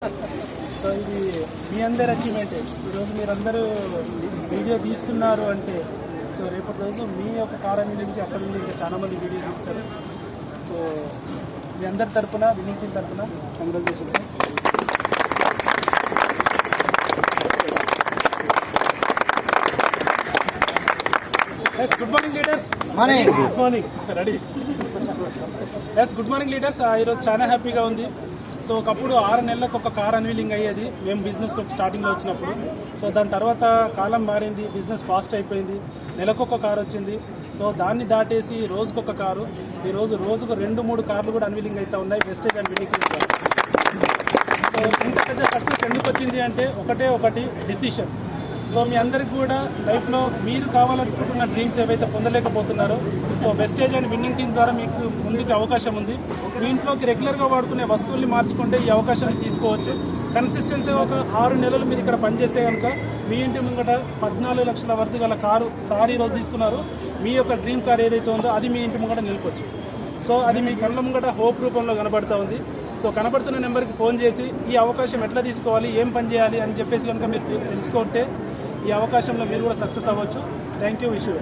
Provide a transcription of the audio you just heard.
So ఇది మీ అందరి achievement. ఈరోజు మీరందరూ వీడియో తీస్తున్నారు అంటే సో రేపటి రోజు మీ యొక్క కారణం నుంచి అక్కడి నుంచి ఇంకా చాలామంది వీడియో తీస్తారు. సో మీ అందరి తరఫున విన్నింగ్ టీం తరఫున congratulations. Yes good morning leaders. Good morning ready. Yes good morning leaders. ఈరోజు చాలా హ్యాపీగా ఉంది. సో ఒకప్పుడు 6 నెలలకు ఒక కార్ అన్వీలింగ్ అయ్యేది మేము బిజినెస్లో స్టార్టింగ్లో వచ్చినప్పుడు. సో దాని తర్వాత కాలం మారింది, బిజినెస్ ఫాస్ట్ అయిపోయింది, నెలకొక కారు వచ్చింది. సో దాన్ని దాటేసి రోజుకొక కారు. ఈరోజు రోజుకు 2-3 కార్లు కూడా అన్వీలింగ్ అవుతూ ఉన్నాయి వెస్టేజ్ అండ్ విన్నింగ్. సో ఇంత పెద్ద సక్సెస్ ఎందుకు వచ్చింది అంటే ఒకటి డిసిషన్. సో మీ అందరికీ కూడా లైఫ్లో మీరు కావాలనుకుంటున్న డ్రీమ్స్ ఏవైతే పొందలేకపోతున్నారో so Vestige and winning team ద్వారా మీకు ముందుకు అవకాశం ఉంది. మీ ఇంట్లోకి రెగ్యులర్గా వాడుకునే వస్తువుల్ని మార్చుకుంటే ఈ అవకాశాన్ని తీసుకోవచ్చు. కన్సిస్టెన్సీ ఒక 6 నెలలు మీరు ఇక్కడ పనిచేస్తే కనుక మీ ఇంటి ముంగట 14 లక్షల వరకు గల కారు సారీ రోజు తీసుకున్నారు. మీ యొక్క డ్రీమ్ కార్ ఏదైతే ఉందో అది మీ ఇంటి ముంగట నిలపొచ్చు. సో అది మీ కళ్ళ ముంగట హోప్ రూపంలో కనబడుతూ ఉంది. సో కనబడుతున్న నెంబర్కి ఫోన్ చేసి ఈ అవకాశం ఎట్లా తీసుకోవాలి, ఏం పని చేయాలి అని చెప్పేసి కనుక మీరు తెలుసుకుంటే ఈ అవకాశంలో మీరు కూడా సక్సెస్ అవ్వచ్చు. Thank you. Wish you.